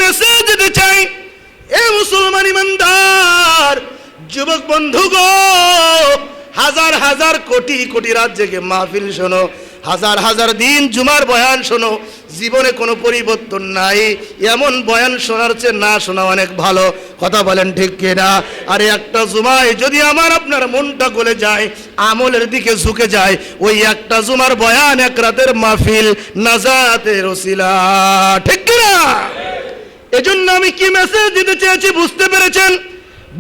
Message দিতে চাই, এ মুসলমান ইমানদার যুবক বন্ধু গো, হাজার হাজার কোটি কোটি রাত জেগে মাহফিল শোনো, হাজার হাজার দিন জুমার বয়ান শোনো, জীবনে কোনো পরিবর্তন নাই, এমন বয়ান শোনার চেয়ে না শোনা অনেক ভালো। কথা বলেন ঠিক কিনা? আর একটা জুমায় যদি আমার আপনার মনটা গলে যায়, আমলের দিকে ঝুঁকে যায়, ওই একটা জুমার বয়ান এক রাতের মাহফিল নাজাতের ওসিলা। ঠিক কিনা? এজন্য আমি কি মেসেজ দিতে চেয়েছি বুঝতে পেরেছেন?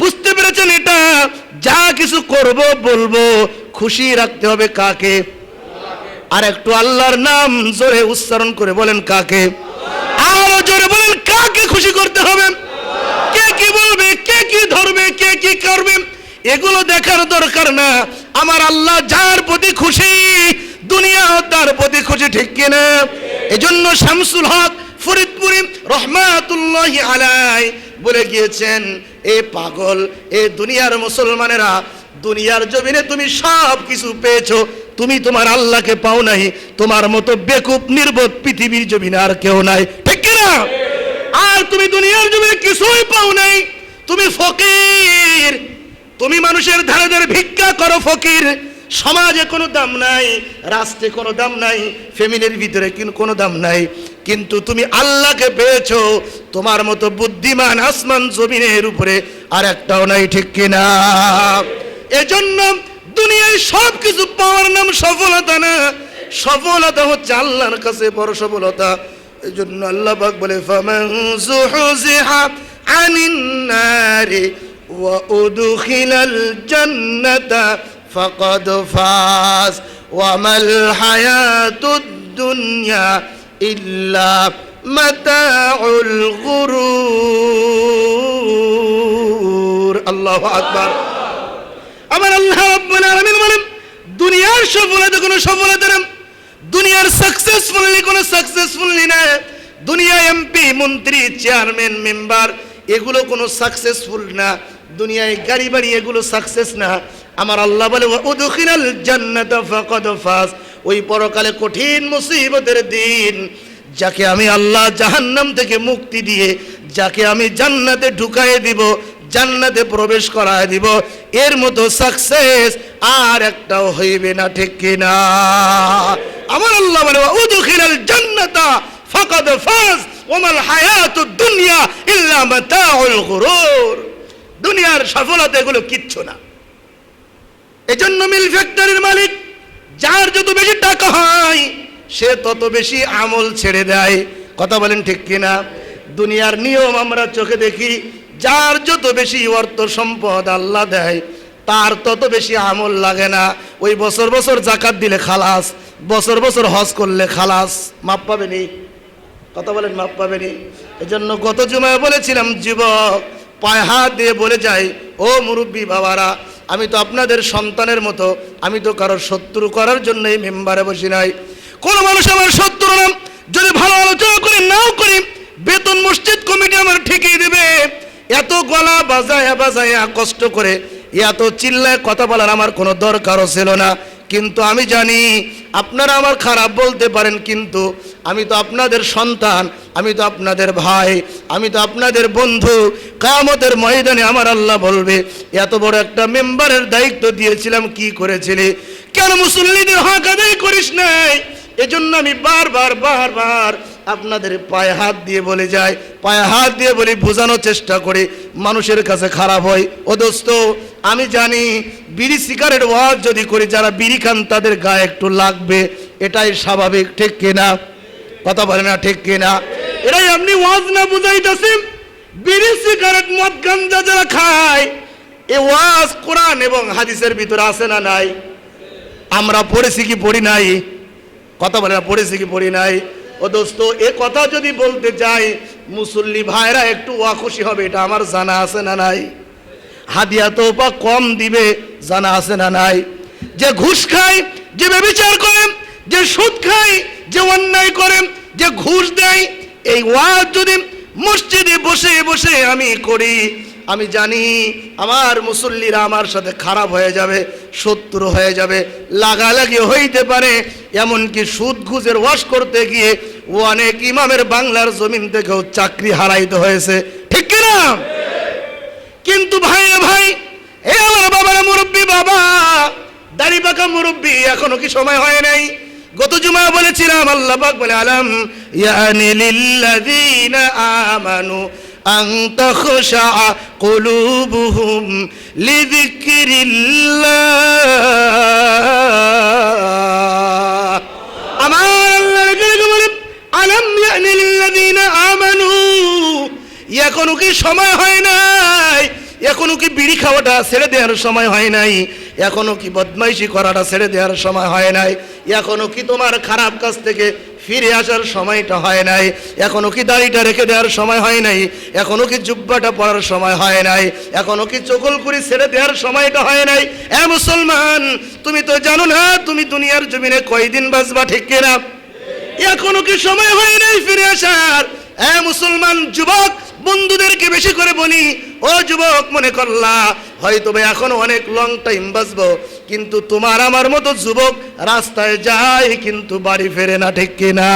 বুঝতে পেরেছেন? এটা যা কিছু করব বলবো খুশি রাখতে হবে কাকে? আর একটু আল্লাহর নাম জোরে উচ্চারণ করে বলেন কাকে? আরো জোরে বলেন কাকে খুশি করতে হবে? কে কি বলবে, কে কি ধরবে, কে কি করবে, এগুলো দেখার দরকার না। আমার আল্লাহ যার প্রতি খুশি, দুনিয়াও তার প্রতি খুশি। ঠিক কিনা? এজন্য শামসুল হক ফরিদপুরি রহমাতুল্লাহি আলাইহি বলে গিয়েছেন, এ পাগল, এ দুনিয়ার মুসলমানেরা, দুনিয়ার জমিনে তুমি সব কিছু পেয়েছো, তুমি তোমার আল্লাহকে পাও নাই। তোমার মতো বেকুব নির্বোধ পৃথিবীর জমিনে আর কেউ নাই। ঠিক কিনা? আর তুমি দুনিয়ার জমিনে কিছুই পাও নাই, তুমি ফকির, তুমি মানুষের ধারে ধারে ভিক্ষা করো, ফকির। সমাজে কোনো দাম নাই, রাষ্ট্রে কোনো দাম নাই, ফ্যামিলির ভিতরে কোনো দাম নাই, কিন্তু তুমি আল্লাহকে পেয়েছো। তোমার মতো বুদ্ধিমান আসমান জমিনের উপরে আর একটাও নাই। ঠিক কিনা? এজন্য দুনিয়ায় সব কিছু পাওয়ার নাম সফলতা না, সফলতা হচ্ছে আল্লাহর কাছে বড় সফলতা। এজন্য আল্লাহ পাক বলে, ফামান যুহজিহা আনিন নারি ওয়া উদখিলাল জান্নাতা ফাকাদ ফাজ ওয়া মাল হায়াতুদ দুনিয়া ইল্লা মাতাউল গুরুর। আল্লাহু আকবার। আমার আল্লাহ রাব্বুল আলামিন বলেন, দুনিয়ার সফলতা কোনো সফলতা না, দুনিয়ার সাকসেসফুলি কোনো সাকসেসফুলি না, দুনিয়া এমপি মন্ত্রী চেয়ারম্যান মেম্বার এগুলো কোনো সাকসেসফুল না, দুনিয়ায় গাড়ি বাড়ি এগুলো সাকসেস না। আমার আল্লাহ বলে, উদখিলাল জান্নাতা ফাকাদ ফাজ, ওই পরকালে কঠিন মুসিবতের দিন যাকে আমি আল্লাহ জাহান্নাম থেকে মুক্তি দিয়ে যাকে আমি জান্নাতে ঢুকায়ে দিব, জান্নাতে প্রবেশ করায় দিব, এর মতো সাকসেস আর একটাও হইবে না। ঠিক কিনা? আমার আল্লাহ বলে, উদখিলাল জান্নাতা ফাকাদ ফাজ ওয়া মাল হায়াতুদ দুনিয়া ইল্লা মাতাউল গুরুর। দুনিয়ার সফলতা এগুলো কিচ্ছু না। এজন্য মিল ফ্যাক্টরির মালিক, যার যত বেশি টাকা হয় সে তত বেশি আমল ছেড়ে দেয়। কথা বলেন ঠিক কিনা? দুনিয়ার নিয়ম আমরা চোখে দেখি, যার যত বেশি অর্থ সম্পদ আল্লাহ দেয় তার তত বেশি আমল লাগে না। ওই বছর বছর যাকাত দিলে খালাস, বছর বছর হজ করলে খালাস, মাপ পাবেনি। কথা বলেন মাপ পাবেনি। এজন্য গত জুমায় বলেছিলাম, যুবক পায়ে হাত দিয়ে বলে যাই, ও মুরব্বী বাবারা, আমি তো আপনাদের সন্তানের মতো, আমি তো কারোর শত্রু করার জন্য এই মেম্বারে বসি নাই। কোন মানুষ আমার শত্রু নাম যদি ভালো আলোচনা করে নাও করি, বেতন মসজিদ কমিটি আমার ঠিকই দেবে। এত গলা বাজায়া বাজায়া কষ্ট করে এত চিল্লায় কথা বলার আমার কোনো দরকারও ছিল না। কিন্তু আমি জানি আপনারা আমার খারাপ বলতে পারেন, কিন্তু আমি তো আপনাদের সন্তান, আমি তো আপনাদের ভাই, আমি তো আপনাদের বন্ধু। কিয়ামতের ময়দানে আমার আল্লাহ বলবে, এত বড় একটা মেম্বারের দায়িত্ব দিয়েছিলাম, কি করেছিলি? কেন মুসল্লিদের হক আদায় করিস নাই? এজন্য আমি বারবার বারবার আপনাদের পায়ে হাত দিয়ে বলে যাই, পায়ে হাত দিয়ে বলি, বোঝানোর চেষ্টা করি, মানুষের কাছে খারাপ হয়। ও দোস্ত, আমি জানি বিড়ি সিগারেট ওয়াজ যদি করি, যারা বিড়ি খান তাদের গায়ে একটু লাগবে, এটাই স্বাভাবিক। ঠিক কিনা? কথা বলে না ঠিক কিনা? এটাই আপনি ওয়াজ না বুঝাইতেছি। বিড়ি সিগারেট মদ গাঞ্জা যারা খায়, এ ওয়াজ কোরআন এবং হাদিসের ভিতরে আছে না নাই? আমরা পড়েছি কি পড়ি নাই? কথা বলে না, পড়েছি কি পড়ি নাই? ও দোস্ত, এ কথা যদি বলতে যাই, মুসল্লি ভাইরা একটু অখুশি হবে, এটা আমার জানা আছে না নাই? হাদিয়া তো বা কম দিবে, জানা আছে না নাই? যে ঘুষ খায়, যে ব্যভিচার করে, যে সুদ খায়, যে অন্যায় করে, যে ঘুষ দেয়, এই ওয়াজ যদি মসজিদে বসে বসে আমি করি, আমি জানি আমার মুসল্লিরা আমার সাথে খারাপ হয়ে যাবে, শত্রু হয়ে যাবে, লাগালাগি হইতে পারে। এমনকি সুদ ঘুষের ওয়াশ করতে গিয়ে অনেক ইমামের বাংলার জমিন থেকেও চাকরি হারাইতে হয়েছে, ঠিক কিনা? কিন্তু ভাই ভাই, এ আমার বাবার মুরব্বী, বাবা দাড়ি পাকা মুরব্বী, এখনো কি সময় হয় নাই? গত জুমা বলেছিলাম আল্লাহ পাক বলে আলাম ইয়ানি লিল্লাযিনা আমানু আন তাখশা কুলুবুহুম লিযিকরিল্লাহ। আমার আল্লাহর কাছে বলে আলাম ইয়ানি লিল্লাযিনা আমানু, এখনো কি সময় হয় নাই? এখনো কি বিড়ি খাওয়াটা ছেড়ে দেওয়ার সময় হয় নাই? এখনো কি বদমাইশি করাটা ছেড়ে দেওয়ার সময় হয় নাই? এখনো কি তোমার খারাপ কাজ থেকে ফিরে আসার সময়টা হয় নাই? এখনো কি দাড়িটা রেখে দেওয়ার সময় হয় নাই? এখনো কি জুব্বাটা পরার সময় হয় নাই? এখনো কি চকলকুড়ি ছেড়ে দেওয়ার সময়টা হয় নাই? এ মুসলমান, তুমি তো জানো না তুমি দুনিয়ার জমিনে কয়দিন বাঁচবা, ঠিক কিনা? এখনো কি সময় হয় নাই ফিরে আসার? এ মুসলমান যুবক বন্ধুদেরকে বেশি করে বলি, ও যুবক, মনে করলা হয়তো এখনো অনেক লং টাইম বাঁচবো, কিন্তু তোমার আমার মতো যুবক রাস্তায় যায় কিন্তু বাড়ি ফেরে না, ঠিক কিনা?